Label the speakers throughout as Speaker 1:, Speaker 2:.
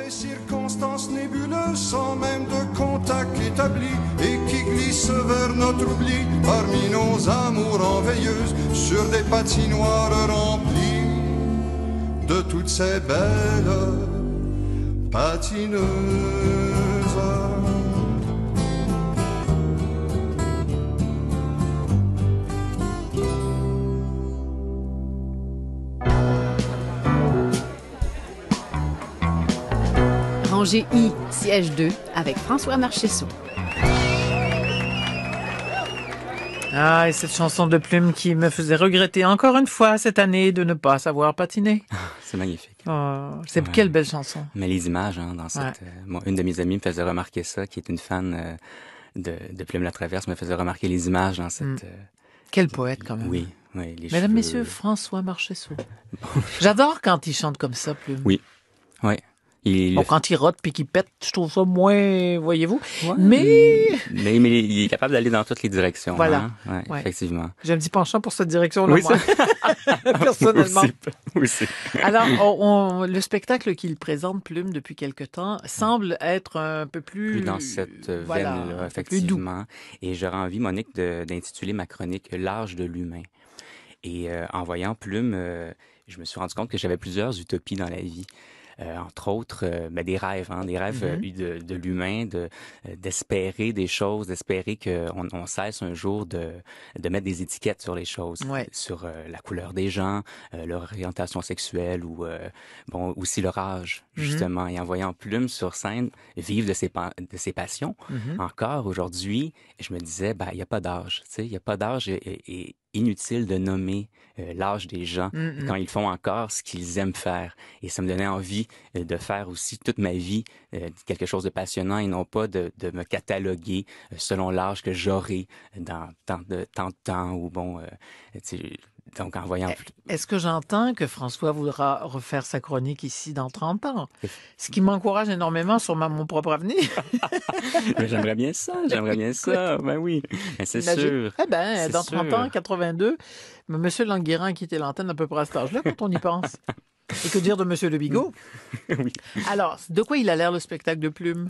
Speaker 1: des circonstances nébuleuses sans même de contact établi et qui glissent vers notre oubli parmi nos amours en veilleuse sur des patinoires remplies de toutes ces belles patineuses.
Speaker 2: Rangée I, siège 2, avec François Marchessault.
Speaker 3: Ah, et cette chanson de Plume qui me faisait regretter encore une fois cette année de ne pas savoir patiner.
Speaker 4: C'est magnifique.
Speaker 3: Oh, c'est quelle belle chanson.
Speaker 4: Mais les images, hein, dans cette... une de mes amies me faisait remarquer ça, qui est une fan de Plume la Traverse, me faisait remarquer les images dans cette...
Speaker 3: Quel poète, quand même.
Speaker 4: Oui, oui. Les
Speaker 3: Mesdames,
Speaker 4: cheveux...
Speaker 3: messieurs, François Marchessault. J'adore quand il chante comme ça, Plume.
Speaker 4: Oui, oui.
Speaker 3: Bon, quand il rote puis qu'il pète, je trouve ça moins, voyez-vous.
Speaker 4: Ouais,
Speaker 3: mais
Speaker 4: il est capable d'aller dans toutes les ouais,
Speaker 3: ouais.
Speaker 4: Effectivement.
Speaker 3: J'ai un petit penchant pour cette direction-là,
Speaker 4: oui,
Speaker 3: moi. Personnellement.
Speaker 4: Aussi.
Speaker 3: Alors, le spectacle qu'il présente, Plume, depuis quelque temps, semble être un peu plus
Speaker 4: dans cette veine-là, effectivement. Et j'aurais envie, Monique, d'intituler ma chronique « L'âge de l'humain ». Et en voyant Plume, je me suis rendu compte que j'avais plusieurs utopies dans la vie. Entre autres, des rêves, hein, des rêves de l'humain, d'espérer des choses, d'espérer qu'on cesse un jour de mettre des étiquettes sur les choses, sur la couleur des gens, leur orientation sexuelle ou aussi leur âge, justement. Et en voyant Plume sur scène vivre de ses passions, encore aujourd'hui, je me disais, il n'y a pas d'âge, tu sais, il n'y a pas d'âge et inutile de nommer l'âge des gens quand ils font encore ce qu'ils aiment faire. Et ça me donnait envie de faire aussi toute ma vie quelque chose de passionnant et non pas de me cataloguer selon l'âge que j'aurai dans tant de temps ou donc en voyant...
Speaker 3: Est-ce que j'entends que François voudra refaire sa chronique ici dans 30 ans? Ce qui m'encourage énormément sur mon propre avenir.
Speaker 4: Mais j'aimerais bien ça. Ben oui, mais c'est sûr.
Speaker 3: Dans 30 ans, 82, M. Languérin a quitté l'antenne à peu près à cet âge-là quand on y pense. Et que dire de M. Le Bigot?
Speaker 4: Oui.
Speaker 3: Alors, de quoi il a l'air le spectacle de Plume?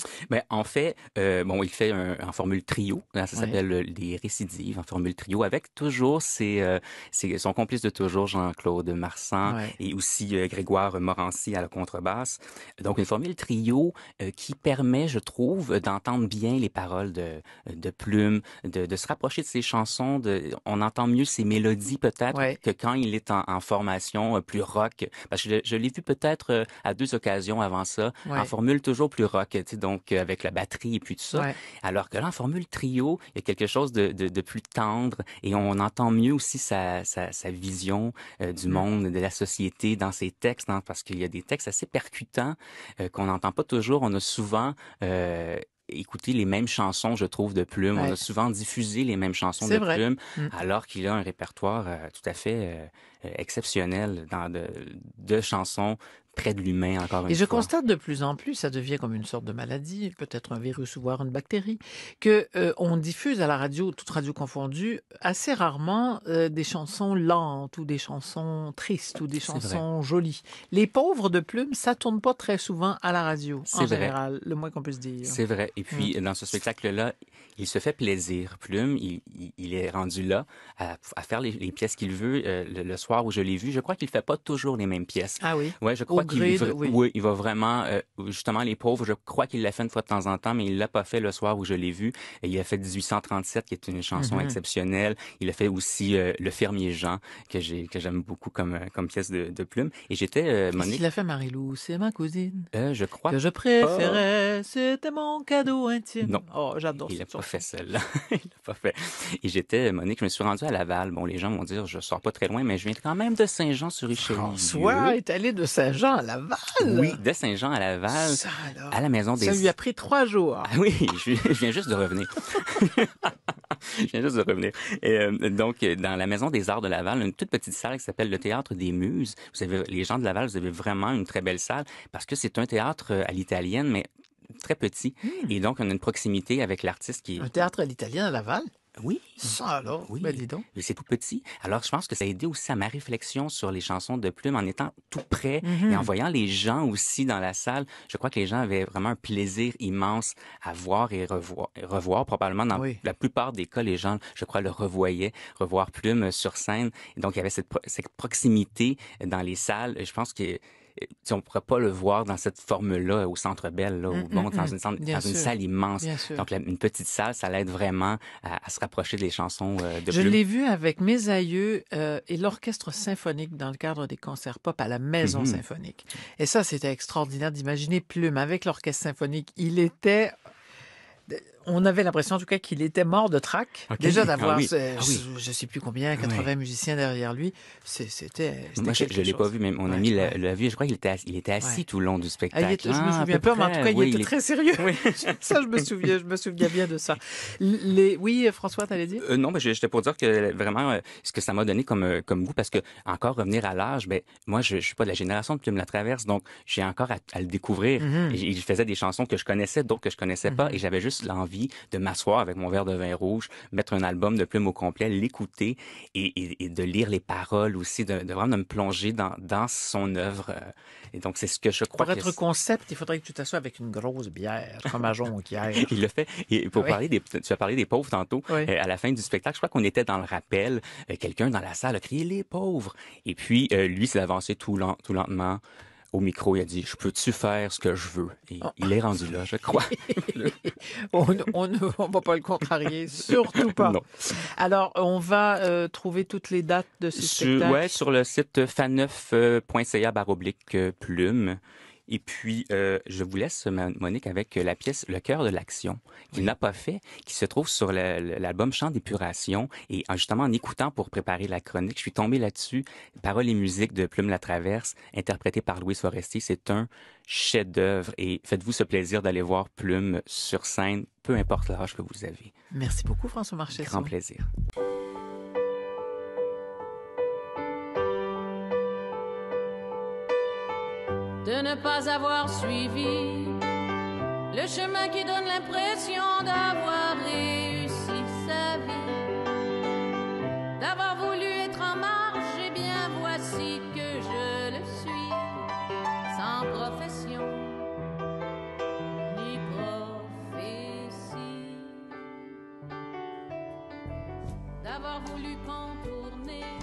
Speaker 4: En fait, il fait en formule trio. Ça s'appelle des récidives en formule trio, avec toujours son complice de toujours, Jean-Claude Marsan, et aussi Grégoire Morancy à la contrebasse. Donc, une formule trio qui permet, je trouve, d'entendre bien les paroles de Plume, de se rapprocher de ses chansons. On entend mieux ses mélodies, peut-être, que quand il est en formation plus rock. Parce que je l'ai vu peut-être à 2 occasions avant ça, en formule toujours plus rock, donc avec la batterie et puis tout ça. Alors que là, en formule trio, il y a quelque chose de plus tendre et on entend mieux aussi sa vision du monde, de la société dans ses textes, hein, parce qu'il y a des textes assez percutants qu'on n'entend pas toujours. On a souvent... écouter les mêmes chansons, je trouve, de Plume. On a souvent diffusé les mêmes chansons de Plume, alors qu'il a un répertoire tout à fait exceptionnel de chansons près de l'humain, encore une fois.
Speaker 3: Et je constate de plus en plus, ça devient comme une sorte de maladie, peut-être un virus ou voire une bactérie, que on diffuse à la radio, toute radio confondue, assez rarement des chansons lentes ou des chansons tristes ou des chansons jolies. Les pauvres de Plume, ça tourne pas très souvent à la radio, en général, le moins qu'on puisse dire.
Speaker 4: C'est vrai. Et puis, dans ce spectacle-là, il se fait plaisir. Plume, il est rendu là à faire les pièces qu'il veut. Le soir où je l'ai vu, je crois qu'il fait pas toujours les mêmes pièces.
Speaker 3: Ah oui?
Speaker 4: Ouais, je crois il va vraiment... justement, Les Pauvres, je crois qu'il l'a fait une fois de temps en temps, mais il l'a pas fait le soir où je l'ai vu. Et il a fait 1837, qui est une chanson exceptionnelle. Il a fait aussi Le Fermier Jean, que j'aime beaucoup comme pièce de Plume. Et j'étais...
Speaker 3: Monique... Il a fait Marie-Lou, c'est ma cousine.
Speaker 4: Je crois
Speaker 3: que je préférais, c'était mon cadeau intime.
Speaker 4: Non.
Speaker 3: Oh, j'adore.
Speaker 4: Il n'a pas fait celle-là. Il l'a pas fait. Et j'étais, Monique, je me suis rendu à Laval. Bon, les gens vont dire, je sors pas très loin, mais je viens quand même de Saint-Jean-sur-Richelieu.
Speaker 3: François est allé de Saint-Jean à Laval.
Speaker 4: Oui, de Saint-Jean à Laval, à la maison des...
Speaker 3: Ça lui a pris 3 jours.
Speaker 4: Ah oui, je viens juste de revenir. Et donc, dans la Maison des Arts de Laval, une toute petite salle qui s'appelle le Théâtre des Muses. Les gens de Laval, vous avez vraiment une très belle salle parce que c'est un théâtre à l'italienne, mais très petit. Et donc, on a une proximité avec l'artiste qui...
Speaker 3: Un théâtre à l'italienne à Laval?
Speaker 4: Oui.
Speaker 3: Ça alors,
Speaker 4: oui.
Speaker 3: Ben dis donc.
Speaker 4: Et c'est tout petit. Alors, je pense que ça a aidé aussi à ma réflexion sur les chansons de Plume en étant tout près et en voyant les gens aussi dans la salle. Je crois que les gens avaient vraiment un plaisir immense à voir et revoir. Probablement, dans la plupart des cas, les gens, je crois, le revoir Plume sur scène. Et donc, il y avait cette proximité dans les salles. Je pense que on ne pourrait pas le voir dans cette forme-là au Centre Bell, là, ou bon, dans une salle immense. Donc, une petite salle, ça l'aide vraiment à se rapprocher des chansons de Plume.
Speaker 3: Je l'ai vu avec mes aïeux et l'orchestre symphonique dans le cadre des concerts pop à la Maison symphonique. Et ça, c'était extraordinaire d'imaginer Plume avec l'orchestre symphonique. On avait l'impression, en tout cas, qu'il était mort de trac. Okay. Déjà d'avoir, je ne sais plus combien, 80 musiciens derrière lui. C'était
Speaker 4: moi, je ne l'ai pas vu, mais mon ami l'a vu. Je crois qu'il était assis tout le long du spectacle.
Speaker 3: Je me souviens pas, mais en tout cas, il était très sérieux. Ça, je me souviens bien de ça. Oui, François, t'allais dire?
Speaker 4: Non, mais j'étais pour dire que vraiment, ce que ça m'a donné comme goût, parce que encore revenir à l'âge, moi, je suis pas de la génération de Plume la Traverse, donc j'ai encore à le découvrir. Et je faisais des chansons que je connaissais, d'autres que je connaissais pas, et j'avais juste l'envie de m'asseoir avec mon verre de vin rouge, mettre un album de Plume au complet, l'écouter et de lire les paroles aussi, de vraiment me plonger dans son œuvre. Et donc, c'est ce que je crois.
Speaker 3: Pour être concept, il faudrait que tu t'assoies avec une grosse bière, comme à Jonquière.
Speaker 4: Il le fait. Et pour tu as parlé des pauvres tantôt. À la fin du spectacle, je crois qu'on était dans le rappel. Quelqu'un dans la salle a crié « Les pauvres ». Et puis, lui s'est avancé tout lentement. Au micro, il a dit « Je peux-tu faire ce que je veux? » Et il est rendu là, je crois.
Speaker 3: On ne va pas le contrarier, surtout pas.
Speaker 4: Non.
Speaker 3: Alors, on va trouver toutes les dates de ce spectacle.
Speaker 4: Oui, sur le site faneuf.ca/plume. Et puis, je vous laisse, Monique, avec la pièce « Le cœur de l'action » qu'il n'a pas fait, qui se trouve sur l'album « Chant d'épuration ». Et justement, en écoutant pour préparer la chronique, je suis tombé là-dessus. Paroles et musique de Plume la Traverse, interprété par Louise Forestier. C'est un chef-d'œuvre. Et faites-vous ce plaisir d'aller voir Plume sur scène, peu importe l'âge que vous avez.
Speaker 3: Merci beaucoup, François Marchesson.
Speaker 4: Grand plaisir.
Speaker 5: De ne pas avoir suivi le chemin qui donne l'impression d'avoir réussi sa vie, d'avoir voulu être en marche, et bien voici que je le suis, sans profession ni prophétie, d'avoir voulu contourner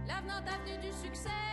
Speaker 5: l'avenante avenue du succès.